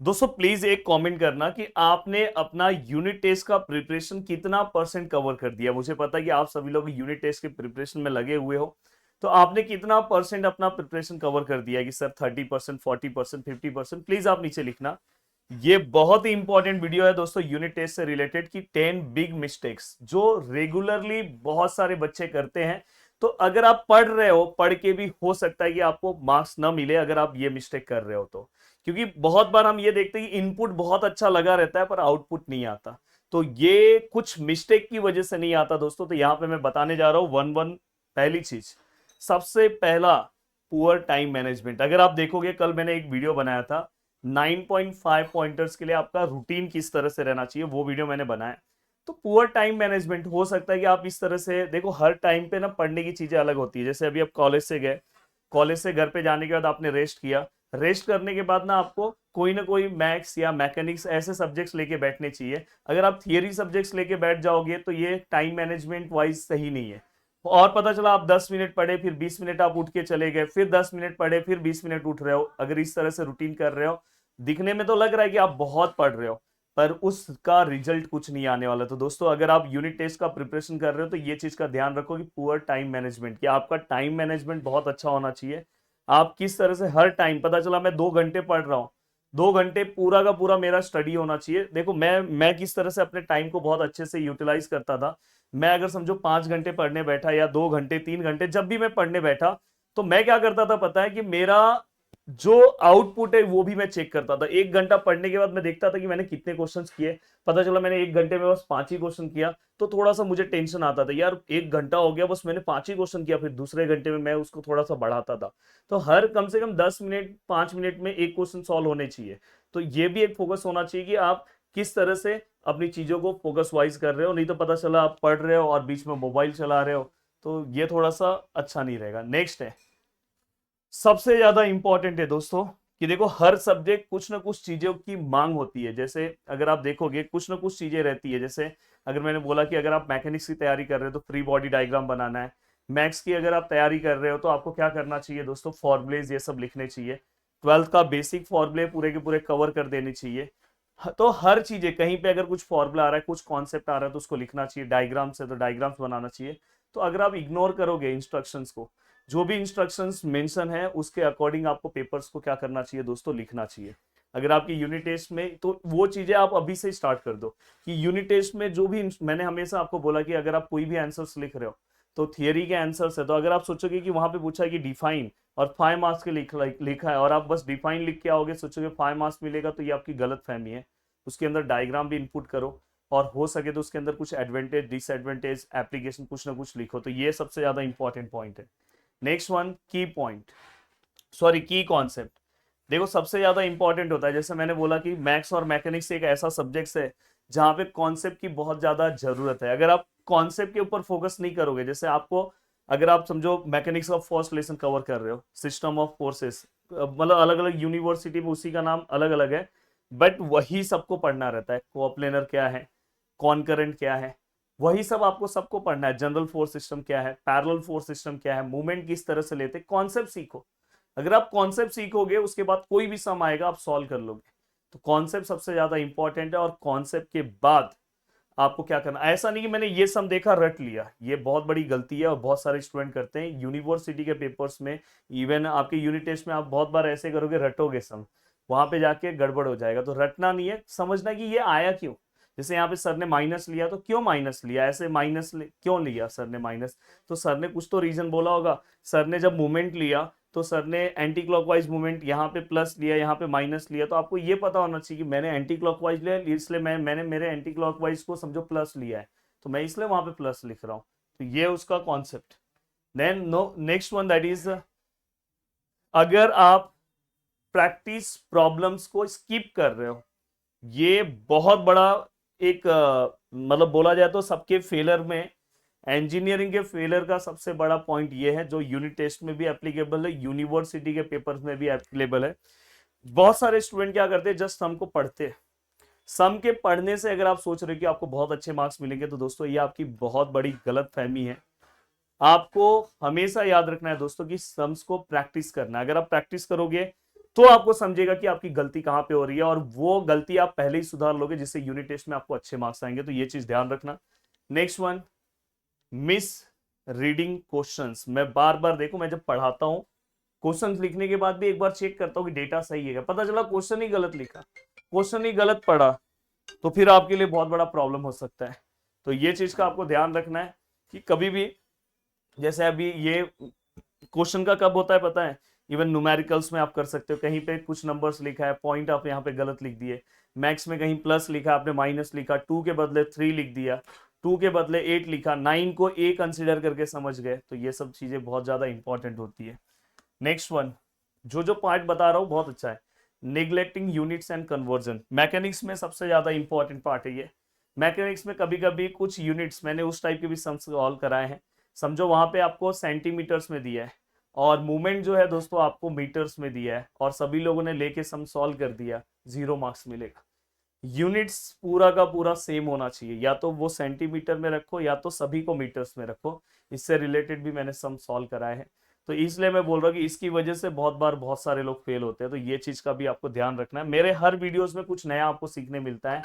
दोस्तों प्लीज एक कमेंट करना कि आपने अपना यूनिट टेस्ट का प्रिपरेशन कितना परसेंट कवर कर दिया। मुझे पता है कि आप सभी लोग यूनिट टेस्ट के प्रिपरेशन में लगे हुए हो, तो आपने कितना परसेंट अपना प्रिपरेशन कवर कर दिया कि सर 30%, 40%, 50%, प्लीज आप नीचे लिखना। ये बहुत ही इंपॉर्टेंट वीडियो है दोस्तों यूनिट टेस्ट से रिलेटेड कि 10 बिग मिस्टेक्स जो रेगुलरली बहुत सारे बच्चे करते हैं। तो अगर आप पढ़ रहे हो, पढ़ के भी हो सकता है कि आपको मार्क्स ना मिले अगर आप ये मिस्टेक कर रहे हो तो। क्योंकि बहुत बार हम ये देखते हैं कि इनपुट बहुत अच्छा लगा रहता है पर आउटपुट नहीं आता। तो ये कुछ मिस्टेक की वजह से नहीं आता दोस्तों। तो यहां पे मैं बताने जा रहा हूं वन वन। पहली चीज, सबसे पहला, पुअर टाइम मैनेजमेंट। अगर आप देखोगे कल मैंने एक वीडियो बनाया था 9.5 पॉइंटर्स के लिए आपका रूटीन किस तरह से रहना चाहिए, वो वीडियो मैंने बनाया। तो पुअर टाइम मैनेजमेंट हो सकता है कि आप इस तरह से देखो, हर टाइम पे ना पढ़ने की चीजें अलग होती है। जैसे अभी आप कॉलेज से गए, कॉलेज से घर पे जाने के बाद आपने रेस्ट किया, रेस्ट करने के बाद ना आपको कोई ना कोई मैथ्स या मैकेनिक्स ऐसे सब्जेक्ट्स लेके बैठने चाहिए। अगर आप थियरी सब्जेक्ट्स लेके बैठ जाओगे तो ये टाइम मैनेजमेंट वाइज सही नहीं है। और पता चला आप 10 मिनट पढ़े, फिर 20 मिनट आप उठ के चले गए, फिर 10 मिनट पढ़े, फिर 20 मिनट उठ रहे हो। अगर इस तरह से रूटीन कर रहे हो, दिखने में तो लग रहा है कि आप बहुत पढ़ रहे हो, पर उसका रिजल्ट कुछ नहीं आने वाला। तो दोस्तों अगर आप यूनिट टेस्ट का प्रिपरेशन कर रहे हो तो ये चीज का ध्यान रखो कि पुअर टाइम मैनेजमेंट, कि आपका टाइम मैनेजमेंट बहुत अच्छा होना चाहिए। आप किस तरह से हर टाइम, पता चला मैं 2 घंटे पढ़ रहा हूँ, 2 घंटे पूरा का पूरा मेरा स्टडी होना चाहिए। देखो मैं किस तरह से अपने टाइम को बहुत अच्छे से यूटिलाइज करता था। मैं अगर समझो 5 घंटे पढ़ने बैठा या 2 घंटे 3 घंटे जब भी मैं पढ़ने बैठा, तो मैं क्या करता था पता है कि मेरा जो आउटपुट है वो भी मैं चेक करता था। 1 घंटा पढ़ने के बाद मैं देखता था कि मैंने कितने क्वेश्चंस किए। पता चला मैंने 1 घंटे में बस 5 ही क्वेश्चन किया, तो थोड़ा सा मुझे टेंशन आता था, यार 1 घंटा हो गया बस मैंने 5 ही क्वेश्चन किया। फिर दूसरे घंटे में मैं उसको थोड़ा सा बढ़ाता था। तो हर कम से कम 10 मिनट 5 मिनट में एक क्वेश्चन सॉल्व होने चाहिए। तो ये भी एक फोकस होना चाहिए कि आप किस तरह से अपनी चीजों को फोकस वाइज कर रहे हो। नहीं तो पता चला आप पढ़ रहे हो और बीच में मोबाइल चला रहे हो, तो ये थोड़ा सा अच्छा नहीं रहेगा। नेक्स्ट है, सबसे ज्यादा इंपॉर्टेंट है दोस्तों, कि देखो हर सब्जेक्ट कुछ ना कुछ चीजों की मांग होती है। जैसे अगर आप देखोगे कुछ ना कुछ चीजें रहती है। जैसे अगर मैंने बोला कि अगर आप मैकेनिक्स की तैयारी कर रहे हो तो फ्री बॉडी डायग्राम बनाना है। मैथ्स की अगर आप तैयारी कर रहे हो तो आपको क्या करना चाहिए दोस्तों, फॉर्मुलेज ये सब लिखने चाहिए। 12th का बेसिक फॉर्मूले पूरे के पूरे कवर कर देने चाहिए। तो हर चीजें, कहीं पे अगर कुछ फॉर्मूला आ रहा है, कुछ कॉन्सेप्ट आ रहा है तो उसको लिखना चाहिए। डायग्राम्स है तो डायग्राम्स बनाना चाहिए। तो अगर आप इग्नोर करोगे इंस्ट्रक्शंस को, जो भी इंस्ट्रक्शंस मेंशन है उसके अकॉर्डिंग आपको पेपर्स को क्या करना चाहिए दोस्तों, लिखना चाहिए। अगर आपकी यूनिट टेस्ट में, तो वो चीजें आप अभी से स्टार्ट कर दो कि यूनिट टेस्ट में जो भी, मैंने हमेशा आपको बोला कि अगर आप कोई भी आंसर्स लिख रहे हो तो थियरी के आंसर्स है। तो अगर आप सोचोगे कि वहां पे पूछा है कि डिफाइन और 5 मार्क्स के लिखा है और आप बस डिफाइन लिख के आओगे, सोचोगे 5 मार्क्स मिलेगा, तो ये आपकी गलत फहमी है। उसके अंदर डायग्राम भी इनपुट करो और हो सके तो उसके अंदर कुछ एडवांटेज डिसएडवांटेज एप्लीकेशन कुछ ना कुछ लिखो। तो ये सबसे ज्यादा इंपॉर्टेंट पॉइंट है। नेक्स्ट वन, की पॉइंट, सॉरी की कॉन्सेप्ट। देखो सबसे ज्यादा इंपॉर्टेंट होता है। जैसे मैंने बोला कि मैथ्स और मैकेनिक्स एक ऐसा सब्जेक्ट है जहां पे कॉन्सेप्ट की बहुत ज्यादा जरूरत है। अगर आप कॉन्सेप्ट के ऊपर फोकस नहीं करोगे, जैसे आपको, अगर आप समझो मैकेनिक्स का फर्स्ट लेसन कवर कर रहे हो, सिस्टम ऑफ फोर्सेस, मतलब अलग अलग यूनिवर्सिटी में उसी का नाम अलग अलग है, बट वही सबको पढ़ना रहता है। कोऑप्लेनर क्या है, कॉनकरेंट क्या है, वही सब आपको सबको पढ़ना है। जनरल फोर्स सिस्टम क्या है, पैरेलल फोर्स सिस्टम क्या है, मूवमेंट किस तरह से लेते, कॉन्सेप्ट सीखो। अगर आप कॉन्सेप्ट सीखोगे उसके बाद कोई भी सम आएगा आप सॉल्व कर लोगे। तो कॉन्सेप्ट सबसे ज्यादा इंपॉर्टेंट है। और कॉन्सेप्ट के बाद आपको क्या करना, ऐसा नहीं कि मैंने ये सम देखा रट लिया, ये बहुत बड़ी गलती है और बहुत सारे स्टूडेंट करते हैं यूनिवर्सिटी के पेपर्स में। इवन आपके यूनिट टेस्ट में आप बहुत बार ऐसे करोगे, रटोगे सम, वहां पे जाके गड़बड़ हो जाएगा। तो रटना नहीं है, समझना कि ये आया क्यों। जैसे यहाँ पे सर ने माइनस लिया तो क्यों माइनस लिया, ऐसे माइनस क्यों लिया सर ने माइनस, तो सर ने कुछ तो रीजन बोला होगा। सर ने जब मूवमेंट लिया तो सर ने एंटी क्लॉकवाइज मूवमेंट, यहाँ पे प्लस लिया यहाँ पे माइनस लिया, तो आपको ये पता होना चाहिए कि मैंने एंटी क्लॉकवाइज लिया इसलिए मैंने मेरे एंटी क्लॉकवाइज को समझो प्लस लिया है, तो मैं इसलिए वहां पे प्लस लिख रहा हूँ। तो ये उसका concept. Then no, next one that is, अगर आप प्रैक्टिस प्रॉब्लम्स को स्किप कर रहे हो, ये बहुत बड़ा एक मतलब बोला जाए तो सबके फेलर में, इंजीनियरिंग के फेलर का सबसे बड़ा पॉइंट ये है, जो यूनिट टेस्ट में भी एप्लीकेबल है, यूनिवर्सिटी के पेपर्स में भी एप्लीकेबल है। बहुत सारे स्टूडेंट क्या करते हैं, जस्ट सम को पढ़ते हैं। सम के पढ़ने से अगर आप सोच रहे हो कि आपको बहुत अच्छे मार्क्स मिलेंगे, तो दोस्तों ये आपकी बहुत बड़ी गलत फहमी है। आपको हमेशा याद रखना है दोस्तों कि सम्स को प्रैक्टिस करना है। अगर आप प्रैक्टिस करोगे तो आपको समझेगा कि आपकी गलती कहां पे हो रही है, और वो गलती आप पहले ही सुधार लोगे जिससे यूनिट टेस्ट में आपको अच्छे मार्क्स आएंगे। तो ये चीज ध्यान रखना। Next one, miss reading questions. मैं बार बार देखो, मैं जब पढ़ाता हूं क्वेश्चंस लिखने के बाद भी एक बार चेक करता हूं कि डेटा सही है क्या। पता चला क्वेश्चन ही गलत लिखा, क्वेश्चन ही गलत पढ़ा, तो फिर आपके लिए बहुत बड़ा प्रॉब्लम हो सकता है। तो ये चीज का आपको ध्यान रखना है कि कभी भी, जैसे अभी ये क्वेश्चन का कब होता है पता है, इवन न्यूमेरिकल्स में आप कर सकते हो, कहीं पे कुछ नंबर्स लिखा है, पॉइंट आप यहाँ पे गलत लिख दिए। मैथ्स में कहीं प्लस लिखा, आपने माइनस लिखा, 2 के बदले 3 लिख दिया, 2 के बदले 8 लिखा, 9 को ए कंसिडर करके समझ गए। तो ये सब चीजें बहुत ज्यादा इंपॉर्टेंट होती है। नेक्स्ट वन, जो पार्ट बता रहा हूँ बहुत अच्छा है, neglecting units and conversion. Mechanics में सबसे ज्यादा इंपॉर्टेंट पार्ट है ये। मैकेनिक्स में कभी कभी कुछ यूनिट्स, मैंने उस टाइप के भी सम सॉल्व कराए हैं। समझो वहां पे आपको सेंटीमीटर्स में दिया है और मूवमेंट जो है दोस्तों आपको मीटर्स में दिया है, और सभी लोगों ने लेके सम सॉल्व कर दिया, 0 मार्क्स मिलेगा। यूनिट्स पूरा का पूरा सेम होना चाहिए, या तो वो सेंटीमीटर में रखो या तो सभी को मीटर्स में रखो। इससे रिलेटेड भी मैंने सम सॉल्व कराए हैं। तो इसलिए मैं बोल रहा हूँ कि इसकी वजह से बहुत बार बहुत सारे लोग फेल होते हैं। तो ये चीज का भी आपको ध्यान रखना है। मेरे हर वीडियोस में कुछ नया आपको सीखने मिलता है।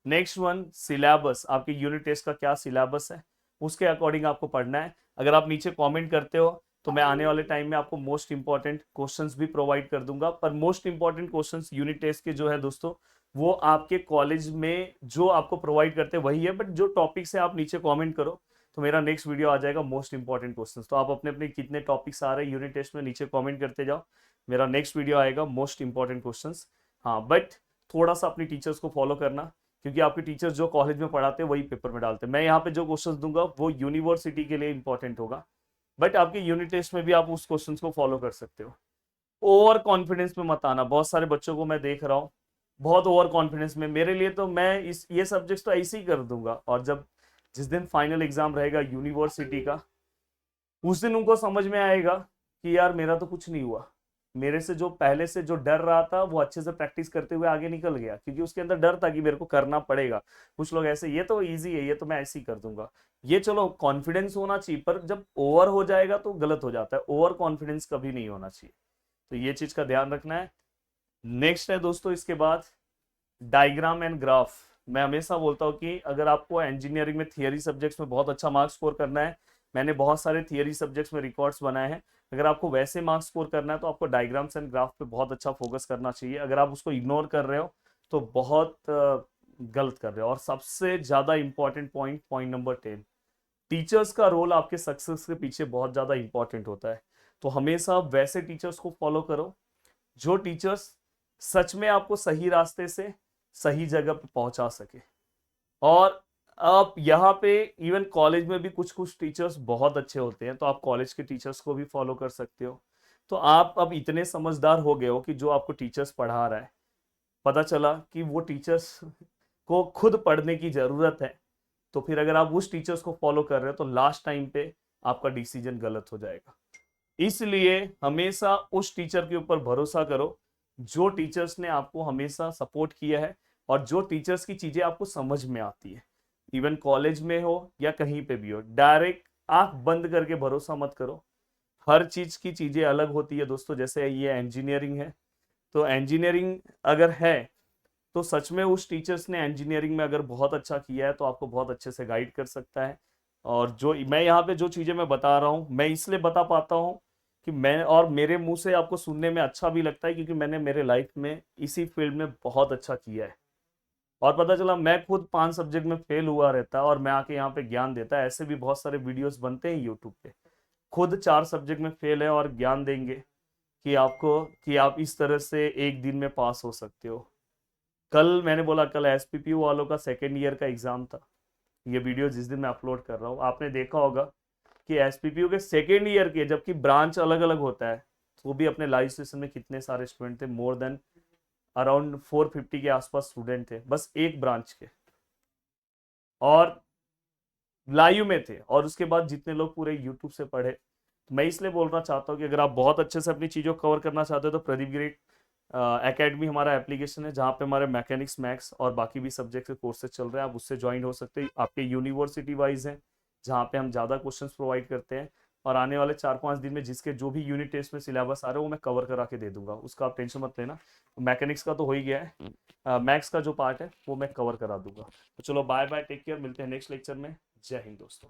Next one, syllabus. आपके यूनिट टेस्ट का क्या सिलेबस है, उसके अकॉर्डिंग आपको पढ़ना है। अगर आप नीचे कमेंट करते हो तो मैं आने वाले टाइम में आपको मोस्ट इंपॉर्टेंट क्वेश्चंस भी प्रोवाइड कर दूंगा। पर most important questions unit test के जो है दोस्तों, वो आपके कॉलेज में जो आपको प्रोवाइड करते हैं वही है। बट जो टॉपिक से आप नीचे कमेंट करो तो मेरा नेक्स्ट वीडियो आ जाएगा मोस्ट इंपॉर्टेंट क्वेश्चंस। तो आप अपने अपने कितने टॉपिक्स आ रहे हैं यूनिट टेस्ट में नीचे कमेंट करते जाओ, मेरा नेक्स्ट वीडियो आएगा मोस्ट इंपॉर्टेंट क्वेश्चंस। हाँ, बट थोड़ा सा अपनी टीचर्स को फॉलो करना, क्योंकि आपके टीचर्स जो कॉलेज में पढ़ाते हैं वही पेपर में डालते हैं। मैं यहाँ पे जो क्वेश्चंस दूंगा वो यूनिवर्सिटी के लिए इंपॉर्टेंट होगा, बट आपके यूनिट टेस्ट में भी आप उस क्वेश्चंस को फॉलो कर सकते हो। ओवर कॉन्फिडेंस में मत आना। बहुत सारे बच्चों को मैं देख रहा हूँ बहुत ओवर कॉन्फिडेंस में, मेरे लिए तो मैं इस ये सब्जेक्ट्स तो ऐसे ही कर दूंगा, और जब जिस दिन फाइनल एग्जाम रहेगा यूनिवर्सिटी का, उस दिन उनको समझ में आएगा कि यार मेरा तो कुछ नहीं हुआ, मेरे से जो पहले से जो डर रहा था वो अच्छे से प्रैक्टिस करते हुए आगे निकल गया, क्योंकि उसके अंदर डर था कि मेरे को करना पड़ेगा। कुछ लोग ऐसे, ये तो इजी है, ये तो मैं ऐसे ही कर दूंगा। ये चलो कॉन्फिडेंस होना चाहिए, पर जब ओवर हो जाएगा तो गलत हो जाता है। ओवर कॉन्फिडेंस कभी नहीं होना चाहिए। तो ये चीज का ध्यान रखना है। नेक्स्ट है दोस्तों इसके बाद डायग्राम एंड ग्राफ। मैं हमेशा बोलता हूँ कि अगर आपको इंजीनियरिंग में थियरी सब्जेक्ट्स में बहुत अच्छा मार्क्स स्कोर करना है, मैंने बहुत सारे थियरी सब्जेक्ट्स में रिकॉर्ड्स बनाए हैं, अगर आपको वैसे मार्क्स स्कोर करना है तो आपको डायग्राम्स एंड ग्राफ पे बहुत अच्छा फोकस करना चाहिए। अगर आप उसको इग्नोर कर रहे हो तो बहुत गलत कर रहे हो। और सबसे ज्यादा important point, point number 10, teachers का रोल आपके सक्सेस के पीछे बहुत ज्यादा इंपॉर्टेंट होता है। तो हमेशा वैसे टीचर्स को फॉलो करो जो टीचर्स सच में आपको सही रास्ते से सही जगह पे पहुंचा सके। और आप यहाँ पे इवन कॉलेज में भी कुछ कुछ टीचर्स बहुत अच्छे होते हैं, तो आप कॉलेज के टीचर्स को भी फॉलो कर सकते हो। तो आप अब इतने समझदार हो गए हो कि जो आपको टीचर्स पढ़ा रहा है, पता चला कि वो टीचर्स को खुद पढ़ने की जरूरत है, तो फिर अगर आप उस टीचर्स को फॉलो कर रहे हो तो लास्ट टाइम पे आपका डिसीजन गलत हो जाएगा। इसलिए हमेशा उस टीचर के ऊपर भरोसा करो जो टीचर्स ने आपको हमेशा सपोर्ट किया है, और जो टीचर्स की चीजें आपको समझ में आती है। इवन कॉलेज में हो या कहीं पे भी हो, डायरेक्ट आंख बंद करके भरोसा मत करो। हर चीज की चीजें अलग होती है दोस्तों। जैसे ये इंजीनियरिंग है, तो इंजीनियरिंग अगर है तो सच में उस टीचर्स ने इंजीनियरिंग में अगर बहुत अच्छा किया है तो आपको बहुत अच्छे से गाइड कर सकता है। और जो मैं यहाँ पे जो चीजें मैं बता रहा हूँ, मैं इसलिए बता पाता हूँ कि मैं, और मेरे मुंह से आपको सुनने में अच्छा भी लगता है, क्योंकि मैंने मेरे लाइफ में इसी फील्ड में बहुत अच्छा किया है। और पता चला मैं खुद 5 सब्जेक्ट में फेल हुआ रहता और मैं आके यहाँ पे ज्ञान देता। ऐसे भी बहुत सारे वीडियोस बनते हैं यूट्यूब पे, खुद 4 सब्जेक्ट में फेल है और ज्ञान देंगे कि आपको, कि आप इस तरह से एक दिन में पास हो सकते हो। कल मैंने बोला, कल एसपीपीयू वालों का सेकेंड ईयर का एग्जाम था। ये वीडियो जिस दिन मैं अपलोड कर रहा हूँ, आपने देखा होगा कि एसपीपीयू के सेकेंड ईयर के, जबकि ब्रांच अलग अलग होता है, तो भी अपने लाइव सेशन में कितने सारे स्टूडेंट थे, मोर देन अराउंड 450 के आसपास स्टूडेंट थे बस एक ब्रांच के, और लाइव में थे। और उसके बाद जितने लोग पूरे यूट्यूब से पढ़े। तो मैं इसलिए बोलना चाहता हूँ कि अगर आप बहुत अच्छे से अपनी चीज़ों को कवर करना चाहते हो तो प्रदीप गिरी एकेडमी हमारा एप्लीकेशन है, जहाँ पे हमारे मैकेनिक्स, मैथ्स और बाकी भी सब्जेक्ट के कोर्सेज चल रहे हैं। आप उससे ज्वाइन हो सकते हैं। आपके यूनिवर्सिटी वाइज हैं, जहाँ पे हम ज़्यादा क्वेश्चंस प्रोवाइड करते हैं। और आने वाले 4-5 दिन में जिसके जो भी यूनिट टेस्ट में सिलेबस आ रहा है वो मैं कवर करा के दे दूंगा, उसका आप टेंशन मत लेना। मैकेनिक्स का तो हो ही गया है, मैथ्स का जो पार्ट है वो मैं कवर करा दूंगा। तो चलो बाय बाय, टेक केयर, मिलते हैं नेक्स्ट लेक्चर में। जय हिंद दोस्तों।